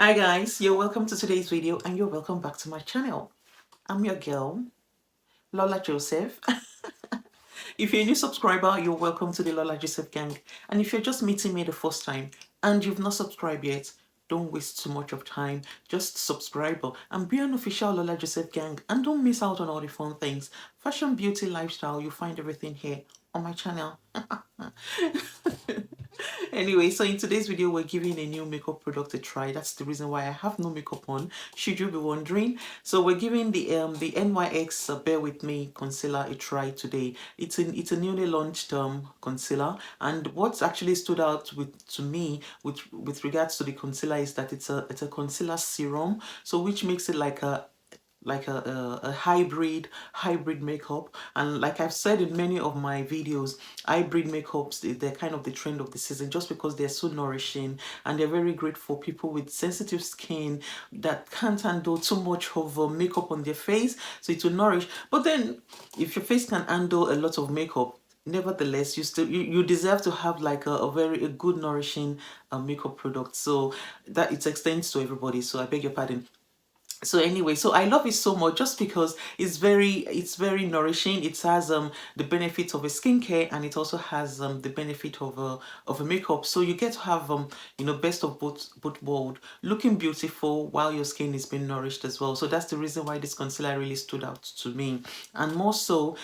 Hi guys, you're welcome to today's video and you're welcome back to my channel. I'm your girl, Lola Joseph. If you're a new subscriber, you're welcome to the Lola Joseph gang. And if you're just meeting me the first time and you've not subscribed yet, don't waste too much of time. Just subscribe and be an official Lola Joseph gang and don't miss out on all the fun things. Fashion, beauty, lifestyle, you'll find everything here on my channel. Anyway, so in today's video, we're giving a new makeup product a try. That's the reason why I have no makeup on, should you be wondering. So we're giving the NYX Bear With Me concealer a try today. It's a newly launched concealer, and what's actually stood out to me with regards to the concealer is that it's a concealer serum, so which makes it like a hybrid makeup. And like I've said in many of my videos, hybrid makeups, they're kind of the trend of the season, just because they're so nourishing and they're very great for people with sensitive skin that can't handle too much of makeup on their face, so it will nourish. But then if your face can handle a lot of makeup, nevertheless you deserve to have like a good nourishing makeup product, so that it extends to everybody. So I beg your pardon. So anyway, so I love it so much just because it's very nourishing. It has the benefits of a skincare, and it also has the benefit of a makeup, so you get to have best of both world, looking beautiful while your skin is being nourished as well. So that's the reason why this concealer really stood out to me. And more so,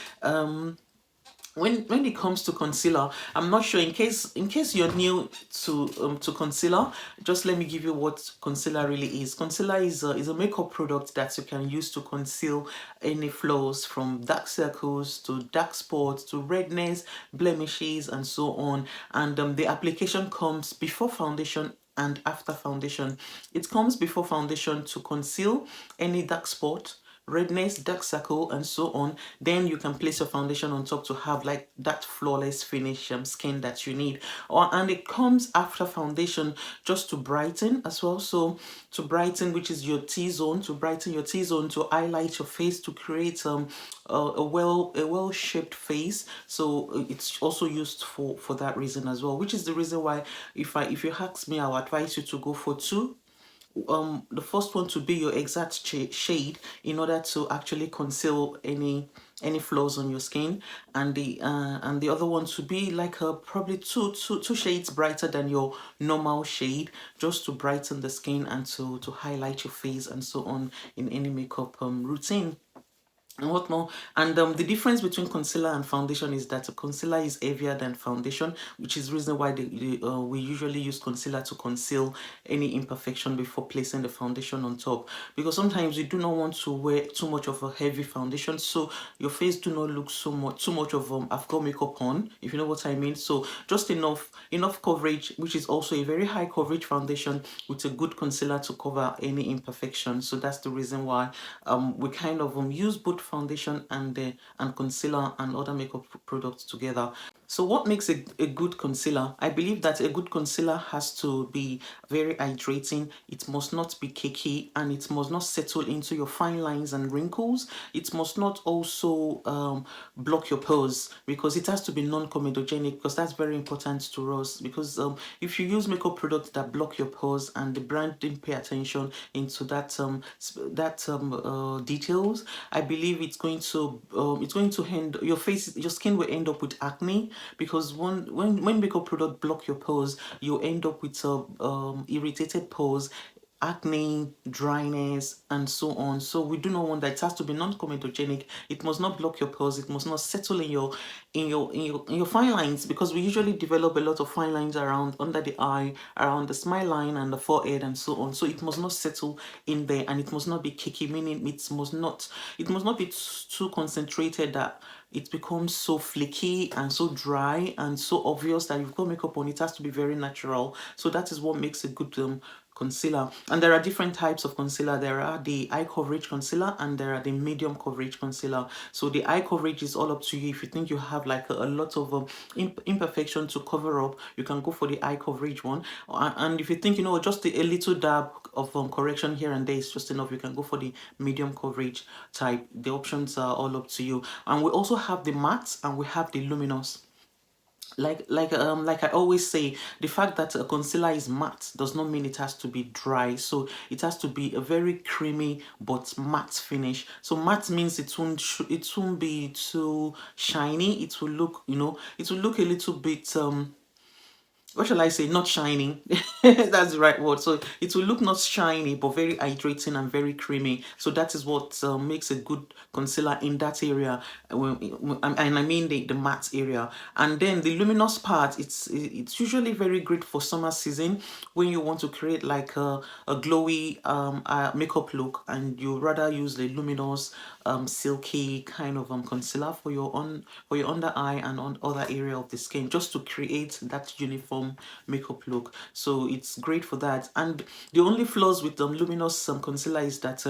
when it comes to concealer, I'm not sure, in case you're new to concealer, just let me give you what concealer really is. Concealer is a makeup product that you can use to conceal any flaws, from dark circles to dark spots to redness, blemishes, and so on. And the application comes before foundation and after foundation. It comes before foundation to conceal any dark spot, redness, dark circle, and so on. Then you can place your foundation on top to have like that flawless finish skin that you need. And it comes after foundation just to brighten as well. So to brighten, which is your T-zone, to brighten your T-zone, to highlight your face, to create a well shaped face. So it's also used for that reason as well, which is the reason why, if you ask me, I'll advise you to go for two. The first one to be your exact shade, in order to actually conceal any flaws on your skin, and the other one to be like probably two shades brighter than your normal shade, just to brighten the skin and to highlight your face and so on in any makeup routine and what more. And the difference between concealer and foundation is that a concealer is heavier than foundation, which is reason why we usually use concealer to conceal any imperfection before placing the foundation on top, because sometimes you do not want to wear too much of a heavy foundation, so your face do not look too much of I've got makeup on, if you know what I mean. So just enough coverage, which is also a very high coverage foundation, with a good concealer to cover any imperfection. So that's the reason why we kind of use both foundation and concealer and other makeup products together. So what makes a good concealer? I believe that a good concealer has to be very hydrating. It must not be cakey, and it must not settle into your fine lines and wrinkles. It must not also block your pores, because it has to be non-comedogenic, because that's very important to us. Because if you use makeup products that block your pores and the brand didn't pay attention into that details, I believe it's going to end your skin will end up with acne, because when makeup product block your pores, you end up with irritated pores, acne, dryness, and so on. So we do not want that. It has to be non-comedogenic. It must not block your pores. It must not settle in your fine lines, because we usually develop a lot of fine lines around under the eye, around the smile line and the forehead, and so on. So it must not settle in there, and it must not be cakey, meaning it must not be too concentrated that it becomes so flaky and so dry and so obvious that you've got makeup on. It has to be very natural. So that is what makes a good concealer. And there are different types of concealer. There are the high coverage concealer and there are the medium coverage concealer. So the high coverage is all up to you. If you think you have like a lot of imperfection to cover up, you can go for the high coverage one. And if you think, just a little dab of correction here and there is just enough, you can go for the medium coverage type. The options are all up to you. And we also have the matte and we have the luminous. like I always say, the fact that a concealer is matte does not mean it has to be dry. So it has to be a very creamy but matte finish. So matte means it won't be too shiny. It will look, it will look a little bit what shall I say, not shining. That's the right word. So it will look not shiny, but very hydrating and very creamy. So that is what makes a good concealer in that area. And I mean the matte area. And then the luminous part, it's usually very great for summer season when you want to create like a glowy makeup look, and you rather use the luminous silky kind of concealer for your under eye and on other area of the skin, just to create that uniform makeup look. So it's great for that. And the only flaws with luminous concealer is that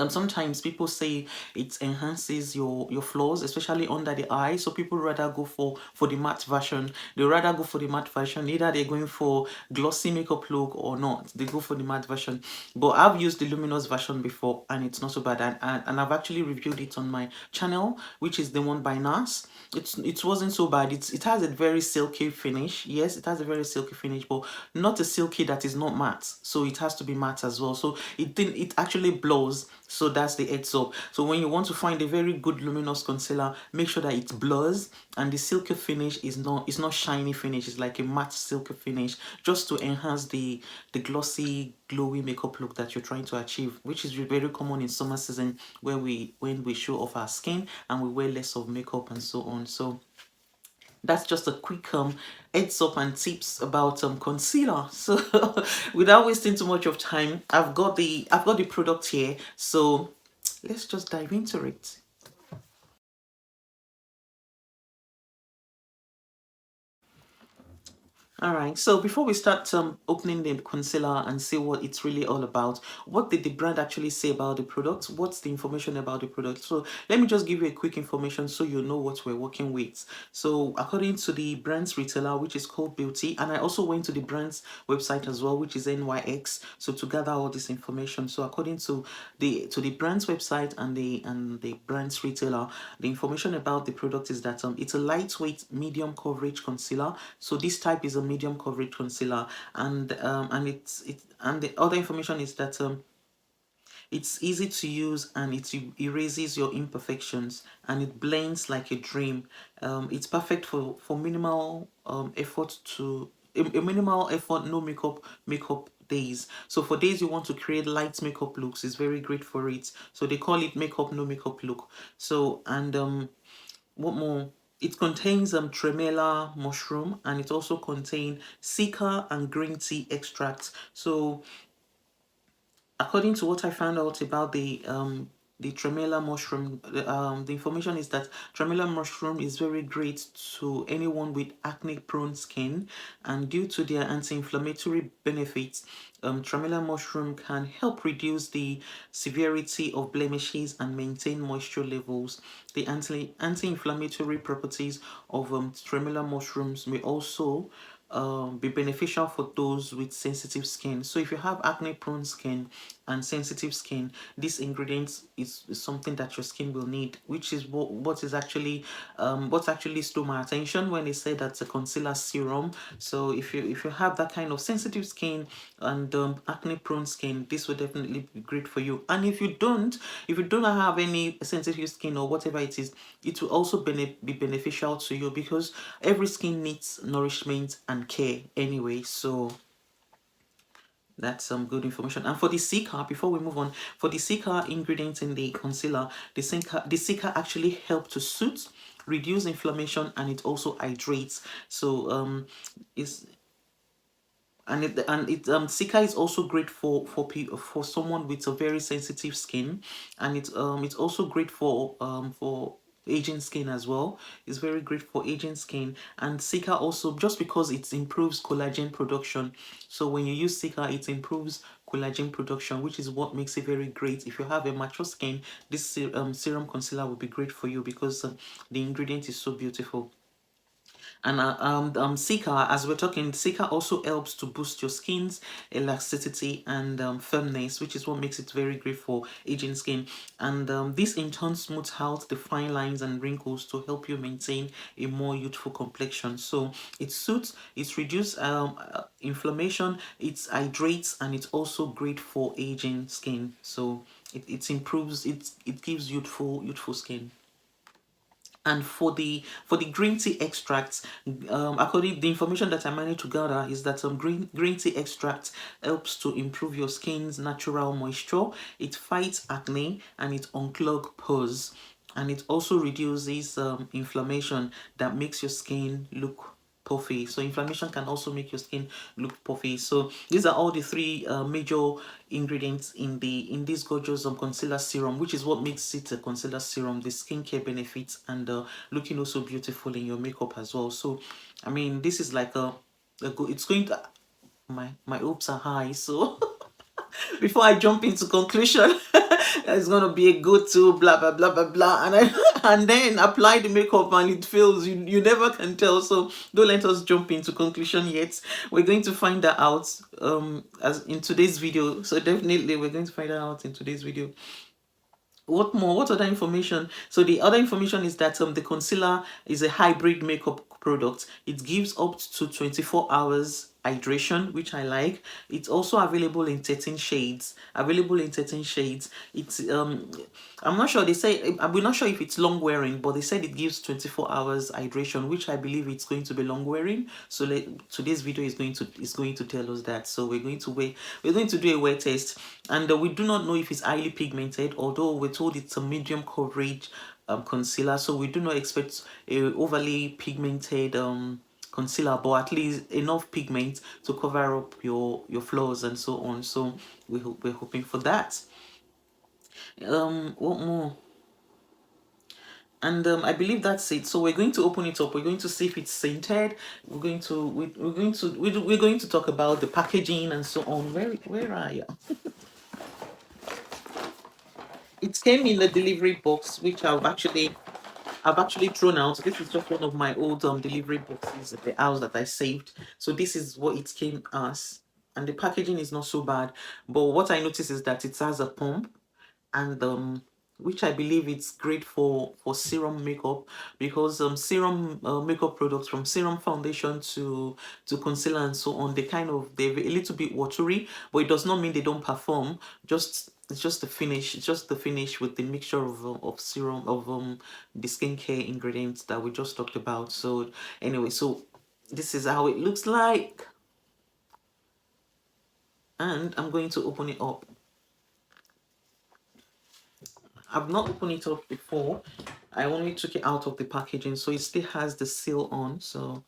sometimes people say it enhances your flaws, especially under the eye. So people rather go for the matte version. They rather go for the matte version. Either they're going for glossy makeup look or not, they go for the matte version. But I've used the luminous version before, and it's not so bad. And I've actually reviewed it on my channel, which is the one by NARS. It wasn't so bad. It has a very silky finish. Yes, it has a very silky finish, but not a silky that is not matte. So it has to be matte as well. So it actually blows. So that's the heads up. So when you want to find a very good luminous concealer, make sure that it blurs and the silky finish is not shiny finish. It's like a matte silky finish, just to enhance the glossy, glowy makeup look that you're trying to achieve, which is very common in summer season, where when we show off our skin and we wear less of makeup and so on. So that's just a quick heads up and tips about concealer. So without wasting too much of time, I've got the product here. So let's just dive into it. All right. So before we start opening the concealer and see what it's really all about, what did the brand actually say about the product? What's the information about the product? So let me just give you a quick information so you know what we're working with. So according to the brand's retailer, which is called Beauty, and I also went to the brand's website as well, which is NYX. So to gather all this information. So according to the brand's website and the brand's retailer, the information about the product is that it's a lightweight medium coverage concealer. So this type is a medium coverage concealer, and the other information is that it's easy to use, and it erases your imperfections, and it blends like a dream. It's perfect for minimal effort to a minimal effort, no makeup days. So for days you want to create light makeup looks, it's very great for it. So they call it makeup no makeup look. So and what more? It contains tremella mushroom, and it also contains sika and green tea extract. So according to what I found out about the tremella mushroom, the information is that tremella mushroom is very great to anyone with acne prone skin, and due to their anti-inflammatory benefits, tremella mushroom can help reduce the severity of blemishes and maintain moisture levels. The anti-inflammatory properties of tremella mushrooms may also be beneficial for those with sensitive skin. So if you have acne prone skin and sensitive skin, this ingredient is something that your skin will need, which is what actually stole my attention when they said that's a concealer serum. So if you have that kind of sensitive skin and acne prone skin, this will definitely be great for you. And if you don't have any sensitive skin or whatever it is, it will also be beneficial to you, because every skin needs nourishment and care anyway. So that's some good information. And for the Sika, before we move on, for the Sika ingredients in the concealer, the Sika actually help to soothe, reduce inflammation, and it also hydrates. So it's Sika is also great for someone with a very sensitive skin, and it's also great for aging skin as well. It's very great for aging skin. And Sika also, just because it improves collagen production, so when you use Sika, it improves collagen production, which is what makes it very great. If you have a mature skin, this serum concealer will be great for you, because the ingredient is so beautiful. And Sika, as we're talking, Sika also helps to boost your skin's elasticity and firmness, which is what makes it very great for aging skin. And this in turn smooths out the fine lines and wrinkles to help you maintain a more youthful complexion. So it suits, it reduces inflammation, it hydrates, and it's also great for aging skin. So it improves, it gives youthful skin. And for the green tea extracts, according the information that I managed to gather is that some green tea extract helps to improve your skin's natural moisture. It fights acne and it unclogs pores, and it also reduces inflammation that makes your skin look puffy. So inflammation can also make your skin look puffy. So these are all the three major ingredients in this gorgeous concealer serum, which is what makes it a concealer serum, the skincare benefits, and looking also beautiful in your makeup as well. So I mean, this is like a good, it's going to, my hopes are high. So before I jump into conclusion, it's gonna be a good to blah blah blah blah blah, and and then apply the makeup and it fails. You never can tell. So don't let us jump into conclusion yet. We're going to find that out as in today's video. So definitely we're going to find that out in today's video. What more? What other information? So the other information is that the concealer is a hybrid makeup product. It gives up to 24 hours hydration, which I like. It's also available in 13 shades. It's I'm not sure, they say, we're not sure if it's long wearing, but they said it gives 24 hours hydration, which I believe it's going to be long wearing. So today's video is going to tell us that. So we're going to do a wear test, and we do not know if it's highly pigmented, although we're told it's a medium coverage concealer. So we do not expect a overly pigmented concealer, but at least enough pigment to cover up your flaws and so on. So we're hoping for that. What more? And I believe that's it. So we're going to open it up. We're going to see if it's scented. We're going to talk about the packaging and so on. Where are you? It came in the delivery box, which I've actually thrown out. This is just one of my old delivery boxes at the house that I saved. So this is what it came as, and the packaging is not so bad. But what I noticed is that it has a pump, and which I believe it's great for serum makeup, because serum makeup products, from serum foundation to concealer and so on, they're a little bit watery, but it does not mean they don't perform. It's just the finish. It's just the finish with the mixture of serum of the skincare ingredients that we just talked about. So anyway, so this is how it looks like, and I'm going to open it up. I've not opened it up before. I only took it out of the packaging, so it still has the seal on. So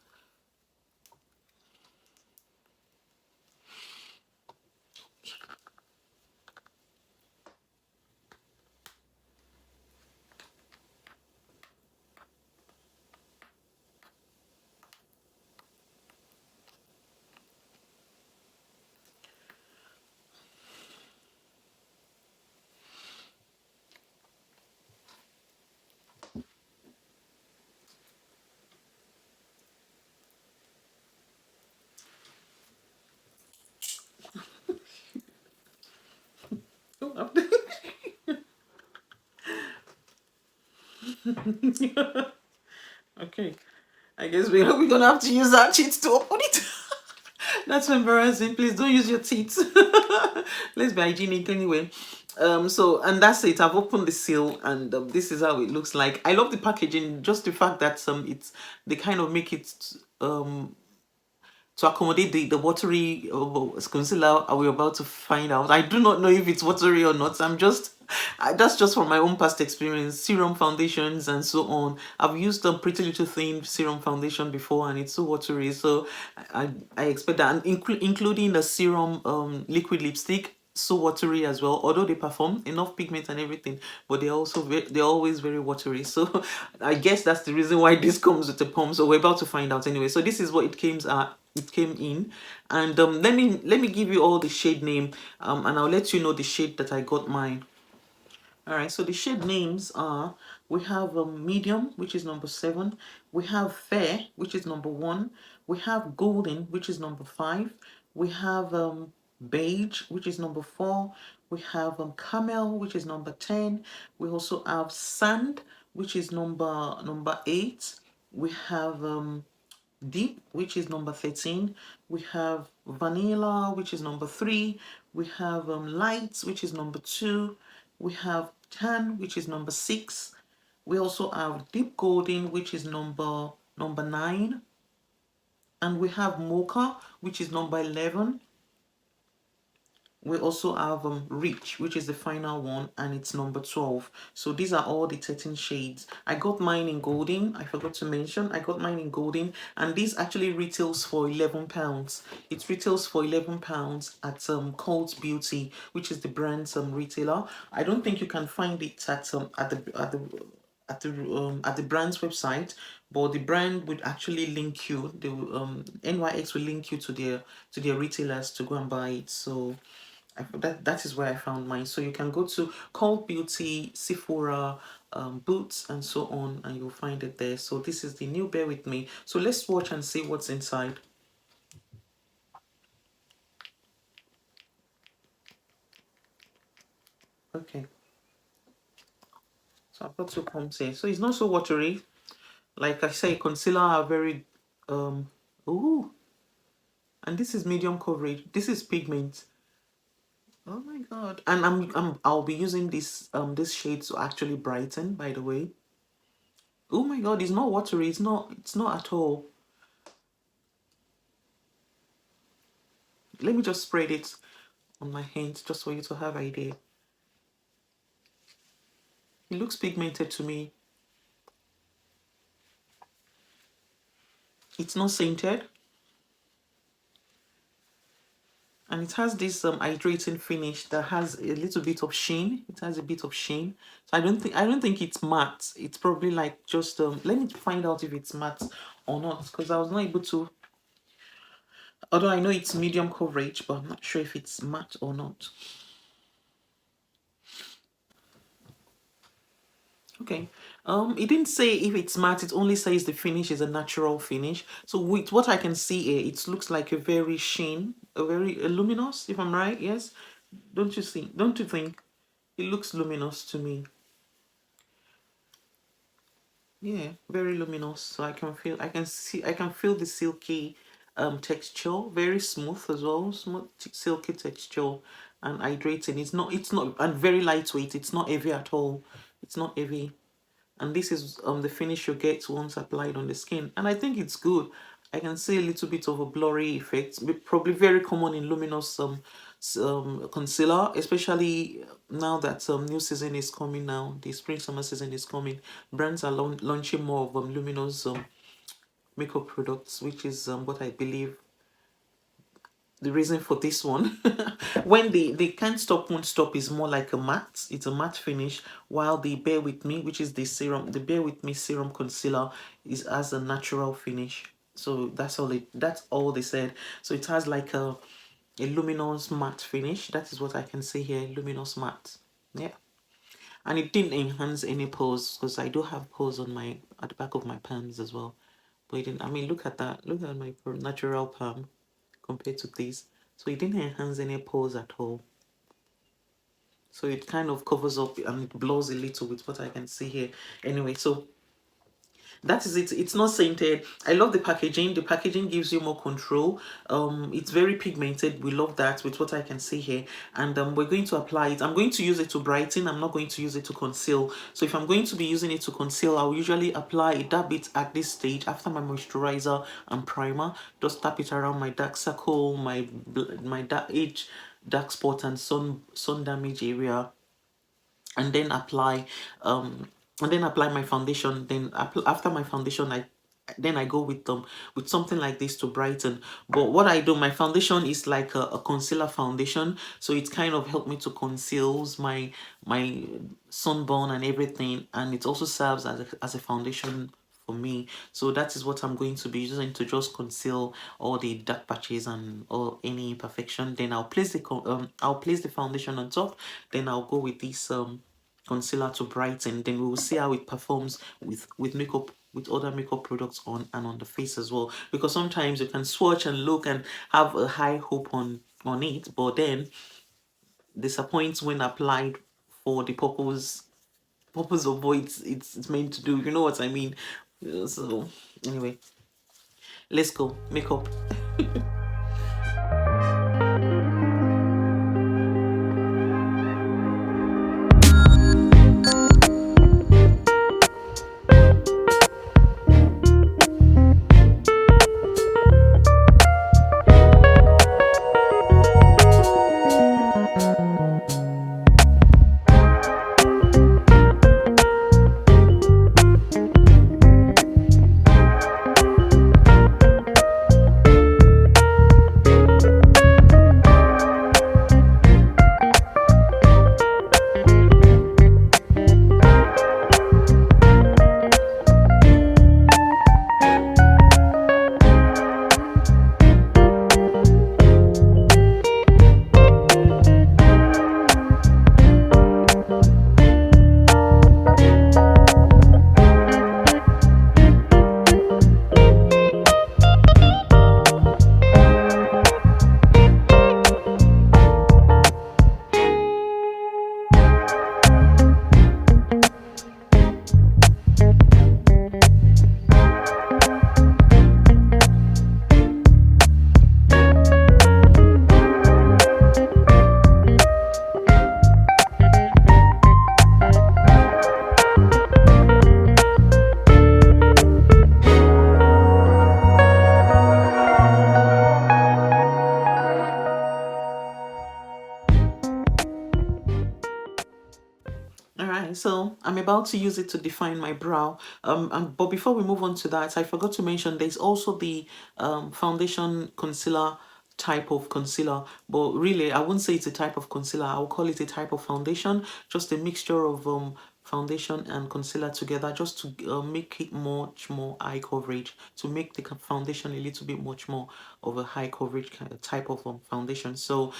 okay, I guess we're gonna have to use our teeth to open it. That's embarrassing. Please don't use your teeth. Let's be hygienic anyway. So, and that's it. I've opened the seal, and this is how it looks like. I love the packaging, just the fact that it's they kind of make it to accommodate the watery concealer. Are we about to find out? I do not know if it's watery or not. That's just from my own past experience. Serum foundations and so on. I've used a Pretty Little Thing serum foundation before, and it's so watery. So I expect that, and including the serum liquid lipstick, so watery as well, although they perform enough pigment and everything, but they're always very watery. So I guess that's the reason why this comes with a pump. So we're about to find out anyway. So this is what it came in, and let me give you all the shade name, and I'll let you know the shade that I got mine. All right, so the shade names are We have medium, which is number 7. We have fair, which is number 1. We have golden, which is number 5. We have beige, which is number 4. We have camel, which is number 10. We also have sand, which is number 8. We have deep, which is number 13. We have vanilla, which is number 3. We have light, which is number 2. We have tan, which is number 6. We also have deep golden, which is number 9. And we have mocha, which is number 11. We also have rich, which is the final one, and it's number 12. So these are all the 13 shades. I got mine in golden. I forgot to mention, I got mine in golden, and this actually retails for £11. It retails for £11 at Cult Beauty, which is the brand's retailer. I don't think you can find it at the brand's website, but the brand would actually link you. The NYX will link you to their retailers to go and buy it. So that is where I found mine. So you can go to Cult Beauty, Sephora, Boots, and so on, and you'll find it there. So this is the new Bear With Me. So let's watch and see what's inside. Okay. So I've got 2 pumps here. So it's not so watery. Like I say, concealer are very ooh. And this is medium coverage. This is pigment. Oh my god. And I'll be using this shade to actually brighten, by the way. Oh my god, it's not watery. It's not at all. Let me just spread it on my hands just for you to have an idea. It looks pigmented to me. It's not scented. And it has this hydrating finish that has a little bit of sheen. It has a bit of sheen. So I don't think it's matte. It's probably like just let me find out if it's matte or not, because I was not able to, although I know it's medium coverage, but I'm not sure if it's matte or not. Okay. It didn't say if it's matte, it only says the finish is a natural finish. So with what I can see here, it looks like a very sheen, a very luminous, if I'm right, yes? Don't you see? Don't you think? It looks luminous to me. Yeah, very luminous. So I can feel the silky texture, very smooth as well, smooth silky texture and hydrating. It's not and very lightweight. It's not heavy at all. It's not heavy. And this is the finish you get once applied on the skin, and I think it's good. I can see a little bit of a blurry effect, probably very common in luminous concealer, especially now that new season is coming. Now the spring summer season is coming, brands are launching more of luminous makeup products, which is what I believe the reason for this one. When the can't stop won't stop is more like a matte, it's a matte finish, while the Bear With Me, which is the Bear With Me serum concealer, is as a natural finish. So that's all they said. So it has like a luminous matte finish. That is what I can see here, luminous matte. Yeah. And it didn't enhance any pores, because I do have pores on my at the back of my palms as well. But it didn't, I mean, look at that. Look at my natural palm compared to this. So it didn't enhance any pores at all. So it kind of covers up and it blurs a little with what I can see here. Anyway, so that is it. It's not scented. I love the packaging. The packaging gives you more control. It's very pigmented. We love that with what I can see here. And we're going to apply it. I'm going to use it to brighten. I'm not going to use it to conceal. So if I'm going to be using it to conceal, I'll usually apply a dab it at this stage after my moisturizer and primer. Just tap it around my dark circle, my dark edge, dark spot, and sun damage area, and then apply my foundation. Then after my foundation, I go with something like this to brighten. But what I do, my foundation is like a concealer foundation, so it kind of helped me to conceal my sunburn and everything, and it also serves as a foundation for me. So that is what I'm going to be using to just conceal all the dark patches and all any imperfection. Then I'll place the foundation on top. Then I'll go with this concealer to brighten. Then we will see how it performs with makeup, with other makeup products on and on the face as well. Because sometimes you can swatch and look and have a high hope on it, but then disappoints when applied for the purpose of what it's meant to do. You know what I mean? So anyway, let's go makeup. All right, so I'm about to use it to define my brow. But before we move on to that, I forgot to mention there's also the foundation concealer type of concealer, but really I wouldn't say it's a type of concealer. I'll call it a type of foundation, just a mixture of foundation and concealer together, just to make it much more eye coverage, to make the foundation a little bit much more of a high coverage kind of type of foundation. So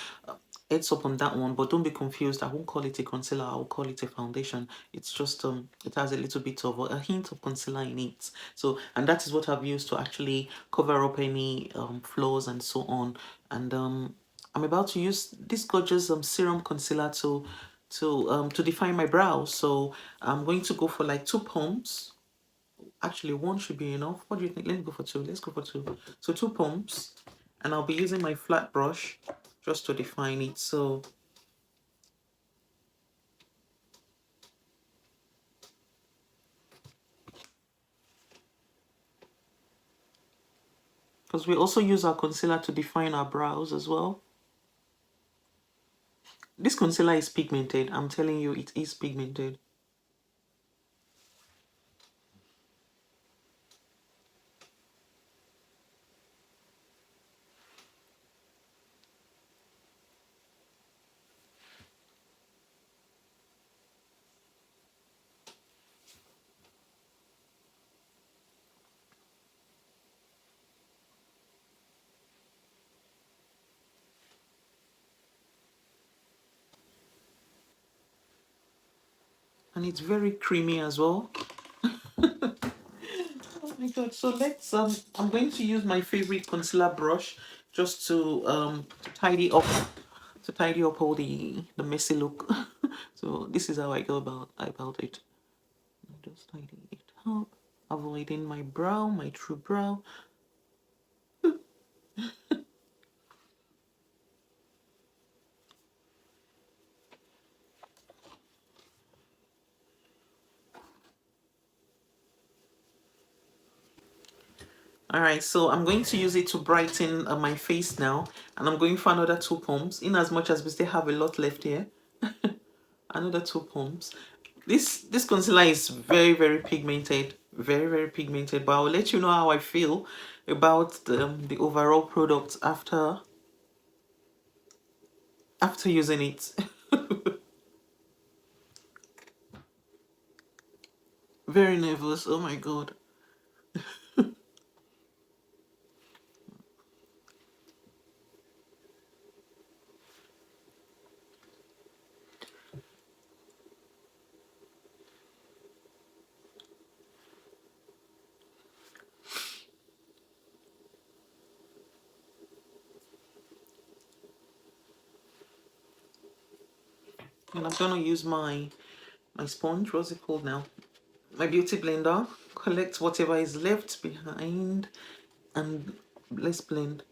heads up on that one, but don't be confused. I won't call it a concealer, I'll call it a foundation. It's just it has a little bit of a hint of concealer in it. So, and that is what I've used to actually cover up any flaws and so on. And I'm about to use this gorgeous serum concealer to define my brows. So I'm going to go for like 2 pumps. Actually, one should be enough. What do you think? Let me go for two. Let's go for two. So 2 pumps, and I'll be using my flat brush just to define it. So because we also use our concealer to define our brows as well. This concealer is pigmented. I'm telling you, it is pigmented. And it's very creamy as well. Oh my god. So let's I'm going to use my favorite concealer brush just to tidy up all the messy look. So this is how I go about it. Just tidy it up, avoiding my brow, my true brow. All right, so I'm going to use it to brighten my face now, and I'm going for another 2 pumps. In as much as we still have a lot left here, another 2 pumps. This concealer is very pigmented, very pigmented. But I'll let you know how I feel about the overall product after using it. Very nervous. Oh my god. And I'm gonna use my sponge, what's it called now, my beauty blender, collect whatever is left behind, and let's blend.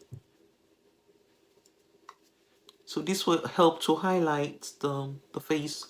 So this will help to highlight the face.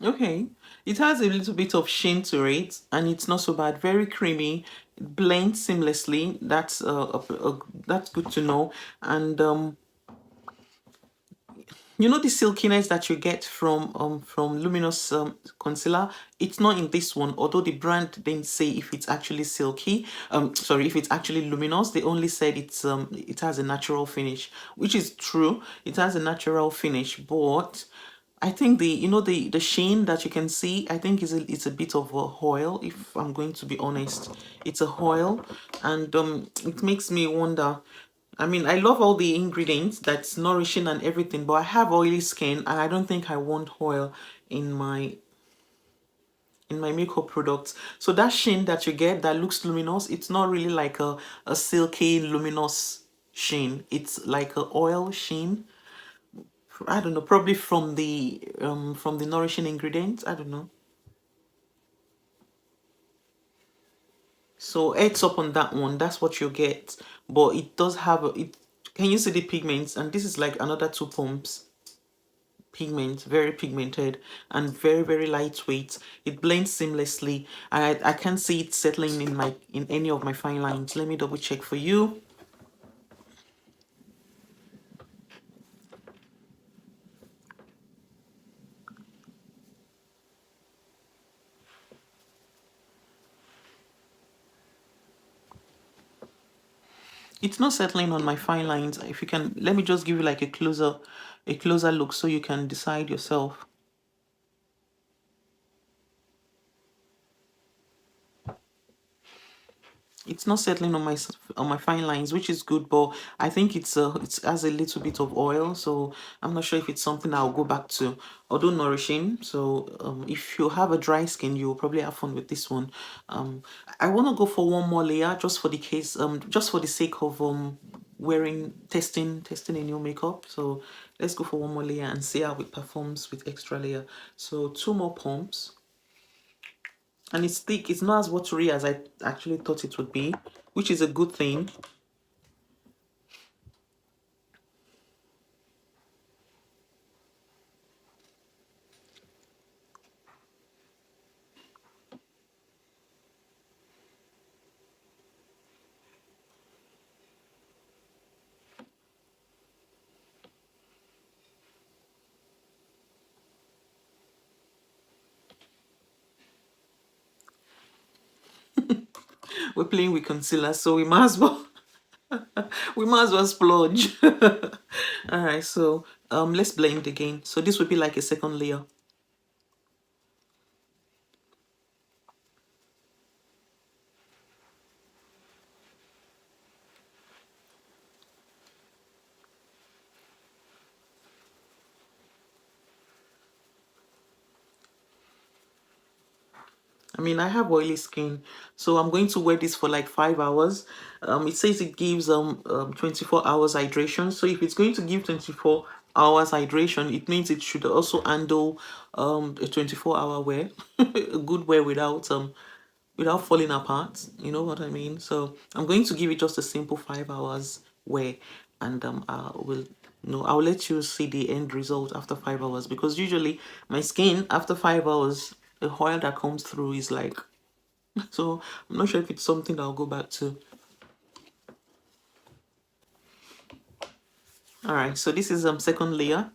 Okay, it has a little bit of sheen to it, and it's not so bad. Very creamy, it blends seamlessly. That's good to know. And you know the silkiness that you get from luminous concealer, it's not in this one, although the brand didn't say if it's actually silky, sorry, if it's actually luminous. They only said it has a natural finish, which is true. It has a natural finish, but I think the sheen that you can see, I think it's a bit of a oil, if I'm going to be honest. It's a oil, and it makes me wonder. I mean, I love all the ingredients that's nourishing and everything, but I have oily skin and I don't think I want oil in my makeup products. So that sheen that you get that looks luminous, it's not really like a silky luminous sheen. It's like a oil sheen. I don't know, probably from the nourishing ingredients. I don't know. So heads up on that one. That's what you get, but it does have it. Can you see the pigments? And this is like another two pumps. Pigment, very pigmented and very very lightweight. It blends seamlessly. I can't see it settling in any of my fine lines. Let me double check for you. It's not settling on my fine lines. If you can, let me just give you like a closer look so you can decide yourself. It's not settling on my fine lines, which is good, but I think it has a little bit of oil, so I'm not sure if it's something I'll go back to. Although nourishing, so if you have a dry skin, you'll probably have fun with this one. I want to go for one more layer just for the case, just for the sake of wearing testing a new makeup. So let's go for one more layer and see how it performs with extra layer. So two more pumps. And it's thick. It's not as watery as I actually thought it would be, which is a good thing. We're playing with concealer, so we might as well splurge. All right, so let's blend again. So this would be like a second layer. I mean, I have oily skin, so I'm going to wear this for like 5 hours. It says it gives 24 hours hydration. So if it's going to give 24 hours hydration, it means it should also handle a 24-hour wear, a good wear without falling apart. You know what I mean? So I'm going to give it just a simple 5 hours wear, and I will. No, I'll let you see the end result after 5 hours, because usually my skin after 5 hours, the oil that comes through is like, so I'm not sure if it's something that I'll go back to. All right, so this is second layer.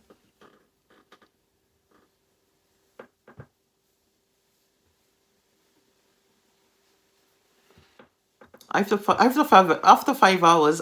after 5 hours,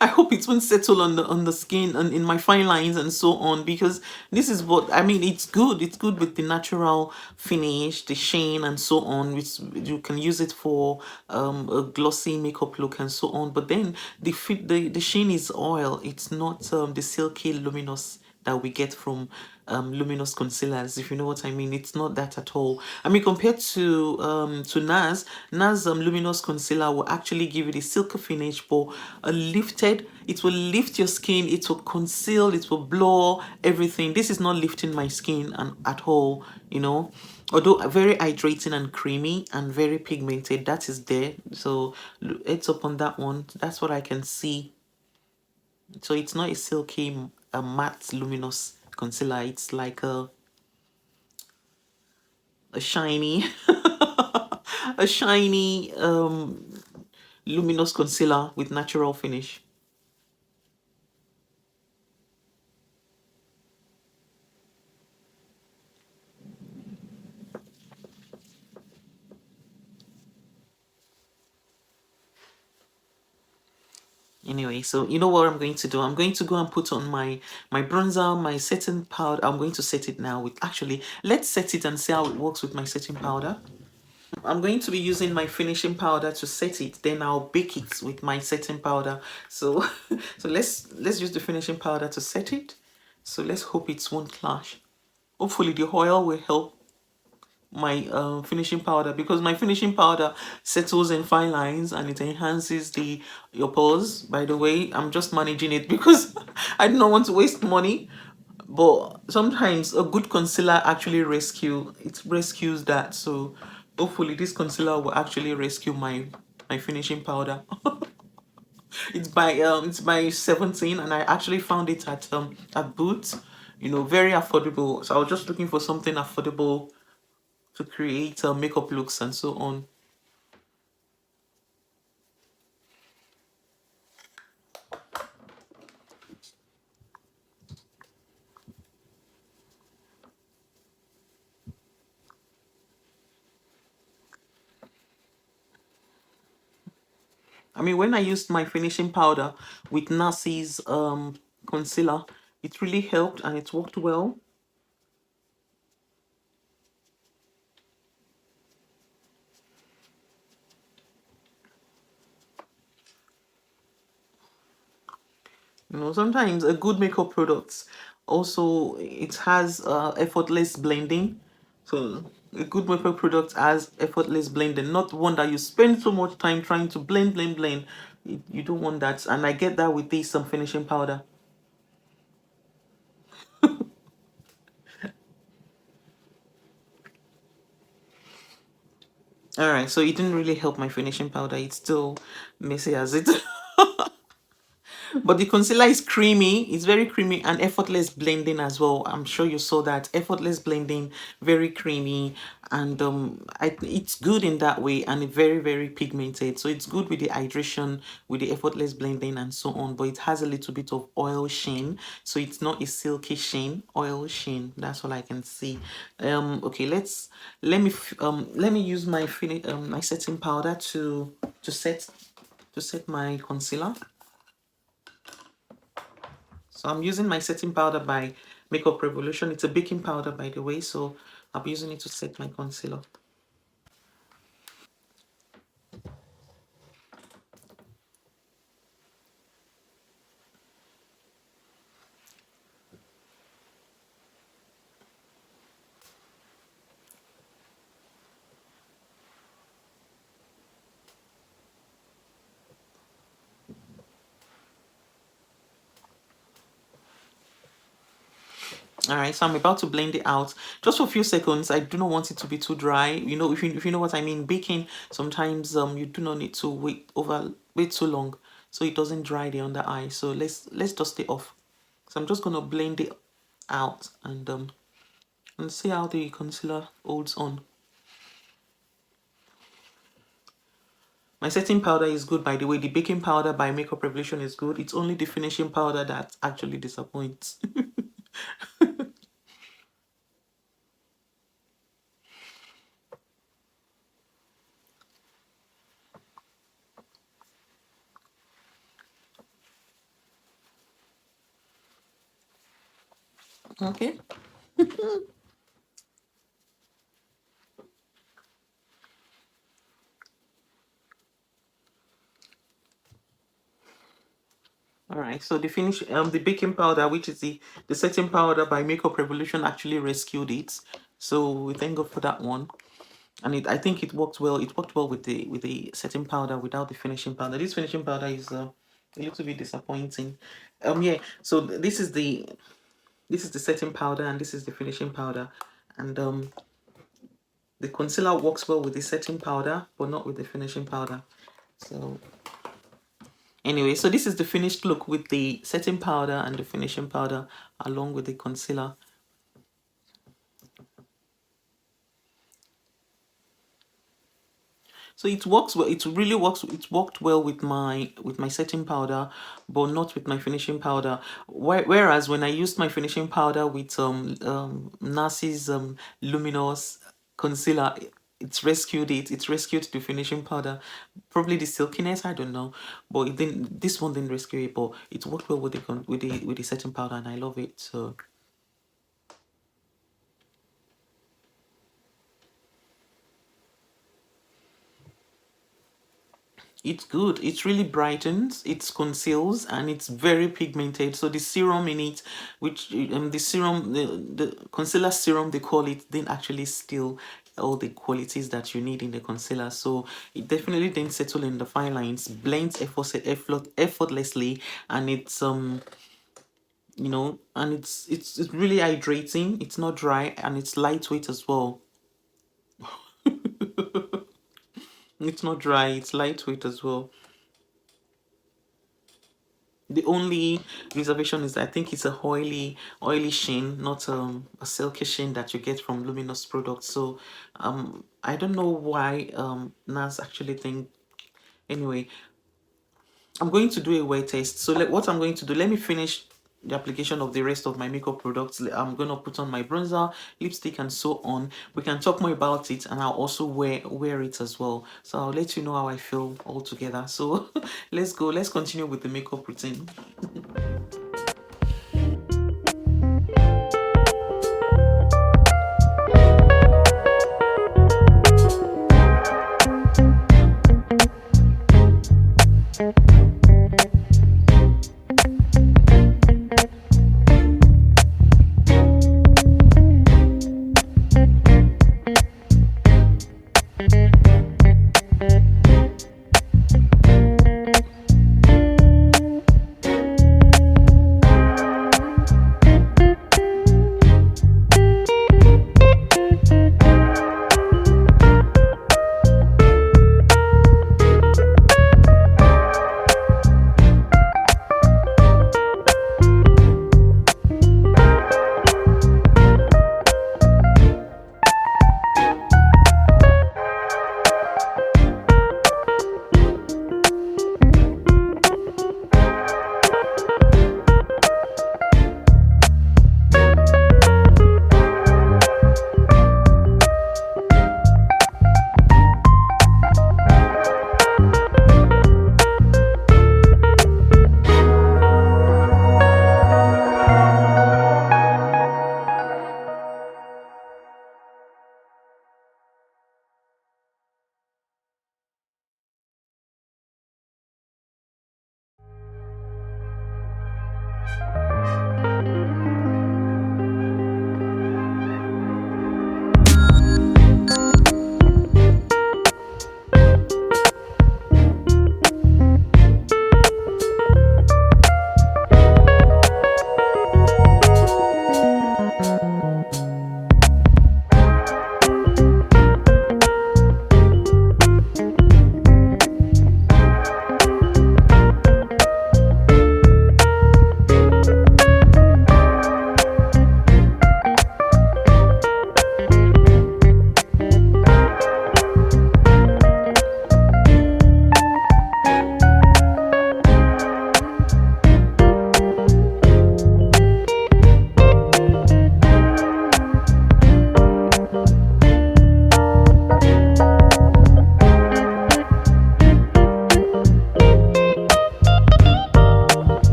I hope it won't settle on the skin and in my fine lines and so on, because this is what I mean. It's good. It's good with the natural finish, the sheen and so on, which you can use it for a glossy makeup look and so on. But then the sheen is oil. It's not the silky luminous that we get from luminous concealers, if you know what I mean. It's not that at all. I mean, compared to NARS luminous concealer will actually give you the silky finish, but it will lift your skin, it will conceal, it will blur everything. This is not lifting my skin and at all, you know. Although very hydrating and creamy and very pigmented, that is there. So it's up on that one. That's what I can see. So it's not a silky, a matte luminous concealer. It's like a shiny, a shiny luminous concealer with natural finish. Anyway, so you know what I'm going to do? I'm going to go and put on my bronzer, my setting powder. I'm going to set it now with, actually, let's set it and see how it works with my setting powder. I'm going to be using my finishing powder to set it, then I'll bake it with my setting powder. So so let's use the finishing powder to set it. So let's hope it won't clash. Hopefully the oil will help my finishing powder, because my finishing powder settles in fine lines and it enhances your pores. By the way, I'm just managing it because I do not want to waste money, but sometimes a good concealer actually rescues that. So hopefully this concealer will actually rescue my finishing powder. It's by 17, and I actually found it at Boots, you know, very affordable. So I was just looking for something affordable to create makeup looks and so on. I mean, when I used my finishing powder with Nasi's concealer, it really helped and it worked well. You know, sometimes a good makeup product also, it has effortless blending. So a good makeup product has effortless blending, not one that you spend so much time trying to blend. You don't want that, and I get that with this finishing powder. All right, so it didn't really help my finishing powder. It's still messy as it. But the concealer is creamy. It's very creamy and effortless blending as well. I'm sure you saw that. Effortless blending, very creamy, and it's good in that way, and very, very pigmented. So it's good with the hydration, with the effortless blending and so on, but it has a little bit of oil sheen. So it's not a silky sheen, oil sheen. That's all I can see. Okay, let me use my setting powder to set to set my concealer. So I'm using my setting powder by Makeup Revolution. It's a baking powder, by the way, so I'll be using it to set my concealer. All right, so I'm about to blend it out just for a few seconds. I do not want it to be too dry. You know, if you know what I mean, baking, sometimes you do not need to wait too long so it doesn't dry the under eye. So let's dust it off. So I'm just gonna blend it out and see how the concealer holds on. My setting powder is good, by the way. The baking powder by Makeup Revolution is good. It's only the finishing powder that actually disappoints. Okay. All right. So the finish, the baking powder, which is the setting powder by Makeup Revolution, actually rescued it. So we thank God for that one. And I think it worked well. It worked well with the setting powder without the finishing powder. This finishing powder is a little bit disappointing. Yeah. So this is the setting powder and this is the finishing powder, and the concealer works well with the setting powder, but not with the finishing powder. So anyway, so this is the finished look with the setting powder and the finishing powder along with the concealer. So it works well. It really works. It worked well with my setting powder, but not with my finishing powder. Whereas when I used my finishing powder with NARS's luminous concealer, it's rescued it. It's rescued the finishing powder, probably the silkiness. I don't know, but it didn't. This one didn't rescue it, but it worked well with with the setting powder, and I love it. So it's good. It really brightens, it conceals, and it's very pigmented. So the serum in it, which the serum, the concealer serum they call it, didn't actually steal all the qualities that you need in the concealer. So it definitely didn't settle in the fine lines, blends effortlessly, and it's and it's really hydrating. It's not dry and it's lightweight as well. It's not dry. It's lightweight as well. The only reservation is that I think it's a oily sheen, not a silky sheen that you get from luminous products. So I don't know why NAS actually think. Anyway, I'm going to do a wear test. So what I'm going to do, let me finish the application of the rest of my makeup products. I'm going to put on my bronzer, lipstick, and so on. We can talk more about it, and I'll also wear it as well. So I'll let you know how I feel all together. So let's go. Let's continue with the makeup routine.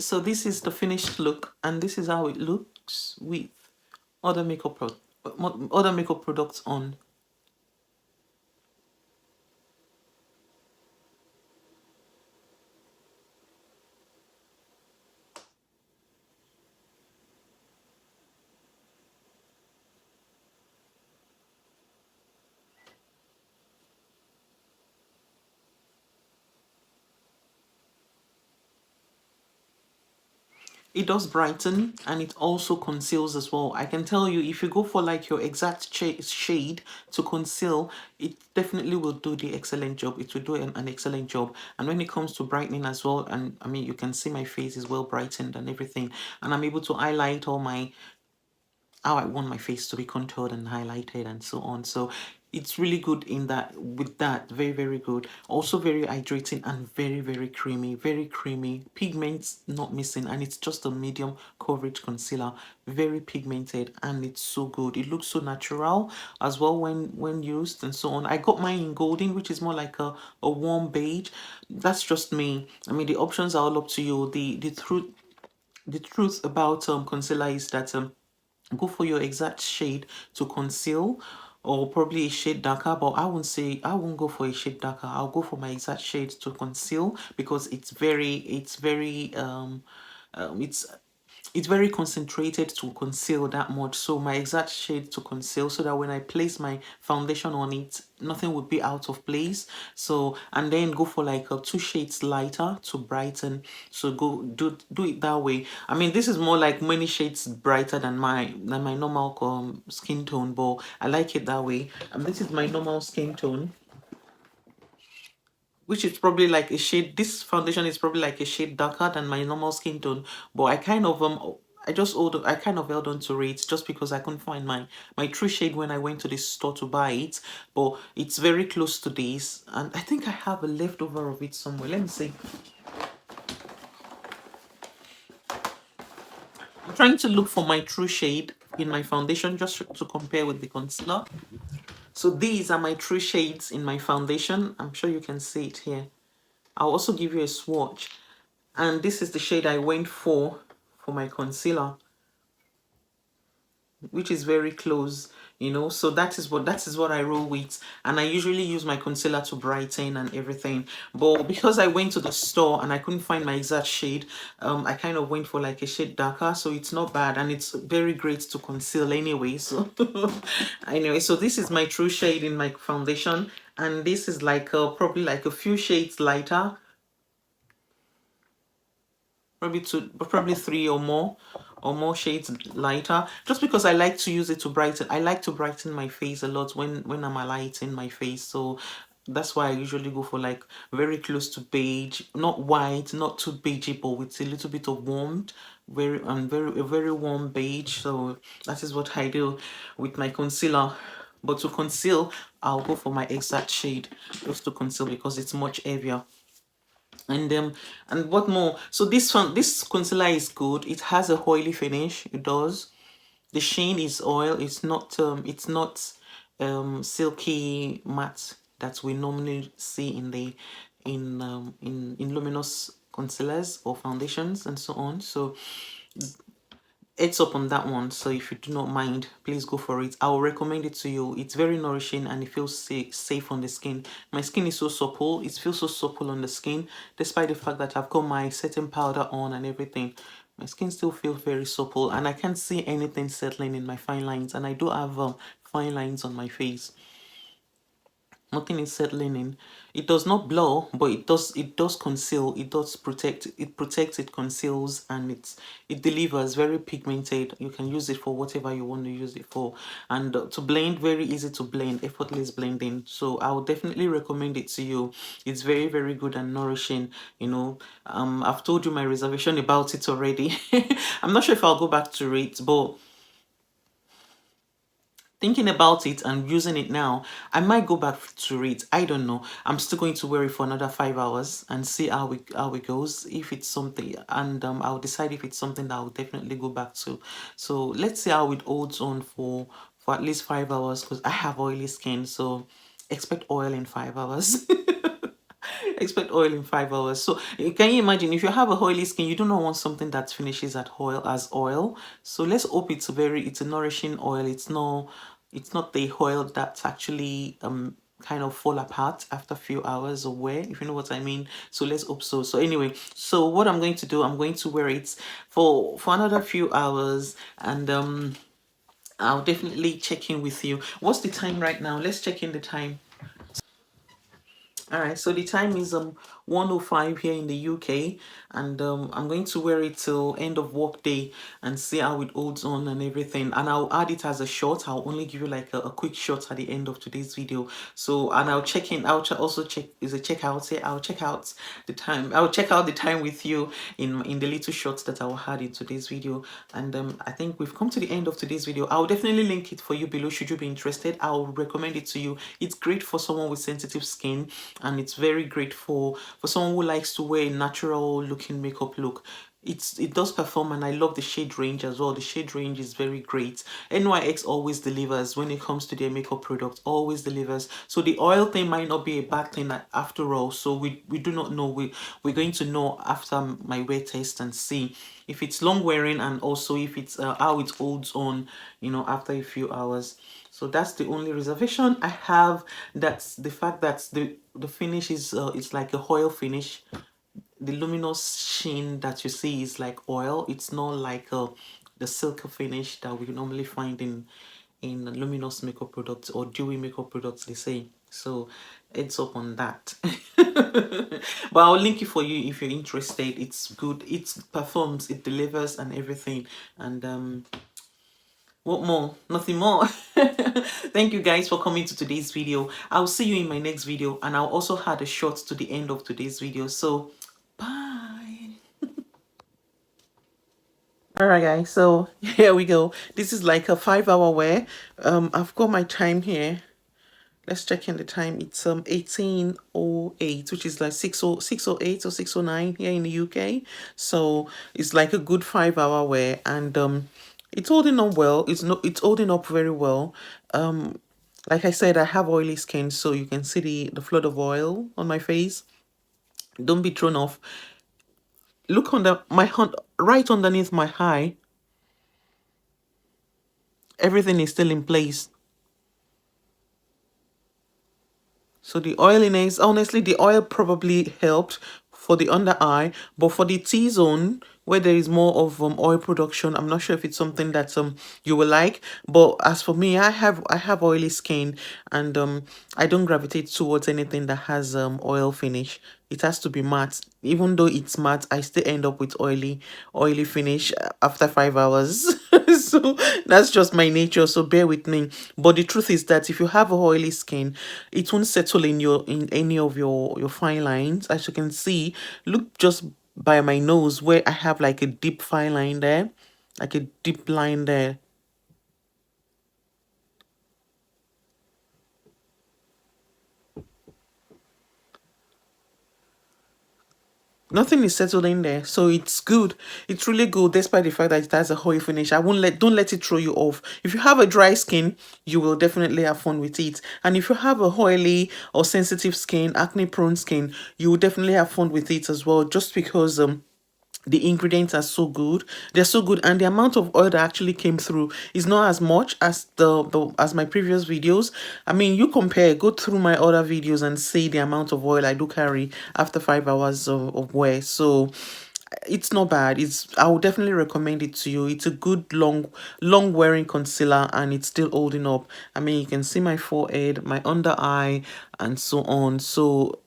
so this is the finished look, and this is how it looks with other other makeup products on. It does brighten and it also conceals as well. I can tell you, if you go for like your exact shade to conceal, it definitely will do the excellent job. It will do an excellent job. And when it comes to brightening as well, and I mean, you can see my face is well brightened and everything. And I'm able to highlight all my how I want my face to be contoured and highlighted and so on. So it's really good in that, with that, very, very good. Also very hydrating and very, very creamy. Pigments not missing, and it's just a medium coverage concealer. Very pigmented, and it's so good. It looks so natural as well when used and so on. I got mine in golden, which is more like a warm beige. That's just me. I mean, the options are all up to you. The truth about concealer is that go for your exact shade to conceal, or probably a shade darker, but I won't go for a shade darker. I'll go for my exact shade to conceal, because it's very concentrated to conceal that much. So my exact shade to conceal, so that when I place my foundation on it, nothing would be out of place. So, and then go for like a 2 shades lighter to brighten. So go do it that way. I mean, this is more like many shades brighter than my normal skin tone, but I like it that way. And this is my normal skin tone, which is probably like a shade, this foundation is probably like a shade darker than my normal skin tone, but I kind of held on to it just because I couldn't find my true shade when I went to the store to buy it. But it's very close to this, and I think I have a leftover of it somewhere. Let me see. I'm trying to look for my true shade in my foundation just to compare with the concealer. So these are my true shades in my foundation. I'm sure you can see it here. I'll also give you a swatch. And this is the shade I went for my concealer, which is very close, so that is what I roll with. And I usually use my concealer to brighten and everything, but because I went to the store and I couldn't find my exact shade, I kind of went for like a shade darker, so it's not bad, and it's very great to conceal anyway. So anyway, so this is my true shade in my foundation, and this is like probably like a few shades lighter, probably three or more shades lighter, just because I like to use it to brighten. I like to brighten my face a lot when I'm highlighting my face. So that's why I usually go for like very close to beige, not white, not too beigey, but with a little bit of warmth, a very warm beige. So that is what I do with my concealer. But to conceal, I'll go for my exact shade just to conceal, because it's much heavier. And what more, so this concealer is good. It has a oily finish. It does. The sheen is oil. It's not silky matte that we normally see in luminous concealers or foundations and so on. So heads up on that one. So if you do not mind, please go for it. I will recommend it to you. It's very nourishing and it feels safe on the skin. My skin is so supple. It feels so supple on the skin, despite the fact that I've got my setting powder on and everything. My skin still feels very supple, and I can't see anything settling in my fine lines. And I do have fine lines on my face. Nothing is settling in. It does not blur, but it does conceal. It does protect. It protects, it conceals, and it delivers. Very pigmented. You can use it for whatever you want to use it for. And to blend, very easy to blend, effortless blending. So I would definitely recommend it to you. It's very, very good and nourishing. I've told you my reservation about it already. I'm not sure if I'll go back to it, but thinking about it and using it now, I might go back to it. I don't know. I'm still going to wear it for another 5 hours and see how it goes. If it's something, and I'll decide if it's something that I'll definitely go back to. So let's see how it holds on for at least 5 hours, because I have oily skin. So expect oil in 5 hours. Expect oil in 5 hours. So can you imagine if you have a oily skin, you do not want something that finishes at oil as oil. So let's hope it's a nourishing oil. It's not the oil that's actually kind of fall apart after a few hours or wear, if you know what I mean. So let's hope so. So anyway, so what I'm going to do, I'm going to wear it for another few hours, and I'll definitely check in with you. What's the time right now? Let's check in the time. All right, so the time is 1:05 here in the UK, and I'm going to wear it till end of work day and see how it holds on and everything. And I'll add it as a short. I'll only give you like a quick shot at the end of today's video. So, and I'll check in. Also check, is a checkout here. I'll check out the time. I'll check out the time with you in the little shots that I will add in today's video. And I think we've come to the end of today's video. I'll definitely link it for you below should you be interested. I'll recommend it to you. It's great for someone with sensitive skin, and it's very great for someone who likes to wear a natural looking makeup look. It does perform, and I love the shade range as well. The shade range is very great. NYX always delivers when it comes to their makeup products, always delivers. So the oil thing might not be a bad thing after all. So we do not know. We're going to know after my wear test and see if it's long wearing, and also if it's how it holds on, after a few hours. So that's the only reservation I have. That's the fact that the finish is it's like a oil finish. The luminous sheen that you see is like oil. It's not like the silky finish that we normally find in luminous makeup products or dewy makeup products, they say. So it's up on that. But I'll link it for you if you're interested. It's good, it performs, it delivers and everything. And what more? Nothing more. Thank you guys for coming to today's video. I'll see you in my next video, and I'll also add a short to the end of today's video. So bye. All right guys, so here we go. This is like a 5 hour wear. I've got my time here. Let's check in the time. It's 18:08, which is like 6:08 or 6:09 here in the UK. So it's like a good 5 hour wear, and it's holding on well. It's holding up very well. Like I said, I have oily skin, so you can see the flood of oil on my face. Don't be thrown off. Look under my hand, right underneath my eye. Everything is still in place. So the oiliness, honestly, the oil probably helped for the under eye, but for the T-zone, where there is more of oil production, I'm not sure if it's something that you will like. But as for me, I have oily skin, and I don't gravitate towards anything that has oil finish. It has to be matte. Even though it's matte, I still end up with oily finish after 5 hours. So that's just my nature, so bear with me. But the truth is that if you have a oily skin, it won't settle in any of your fine lines. As you can see, look just by my nose where I have like a deep fine line there, like a deep line there. Nothing is settled in there, so it's good. It's really good, despite the fact that it has a oil finish. Don't let it throw you off. If you have a dry skin, you will definitely have fun with it. And if you have a oily or sensitive skin, acne prone skin, you will definitely have fun with it as well, just because the ingredients are so good. They're so good, and the amount of oil that actually came through is not as much as as my previous videos. I mean, you compare, go through my other videos and see the amount of oil I do carry after 5 hours of wear. So it's not bad. I would definitely recommend it to you. It's a good long wearing concealer, and it's still holding up. I mean, you can see my forehead, my under eye, and so on. So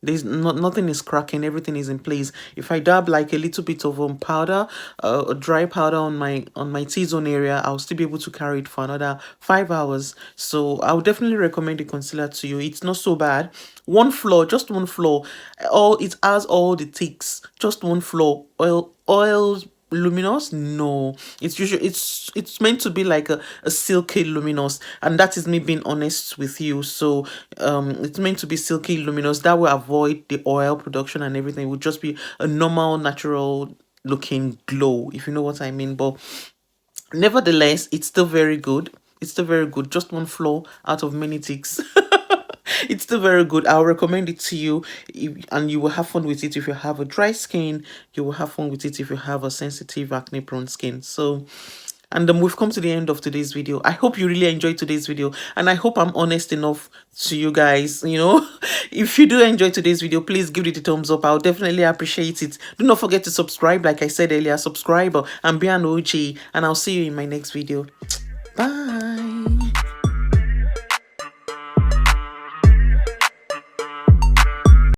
there's nothing is cracking, everything is in place. If I dab like a little bit of powder, a dry powder on my T-zone area, I'll still be able to carry it for another 5 hours. So I would definitely recommend the concealer to you. It's not so bad. One flaw, just one flaw. All it has all the ticks. Just one flaw. Oil luminous, no. It's meant to be like a silky luminous, and that is me being honest with you. So it's meant to be silky luminous. That will avoid the oil production and everything. It would just be a normal natural looking glow, if you know what I mean. But nevertheless, it's still very good. It's still very good. Just one flaw out of many ticks. It's still very good. I'll recommend it to you, and you will have fun with it if you have a dry skin. You will have fun with it if you have a sensitive acne prone skin. So, and we've come to the end of today's video. I hope you really enjoyed today's video, and I hope I'm honest enough to you guys. You know, if you do enjoy today's video, please give it a thumbs up. I'll definitely appreciate it. Do not forget to subscribe, like I said earlier, subscribe and be an OG, and I'll see you in my next video.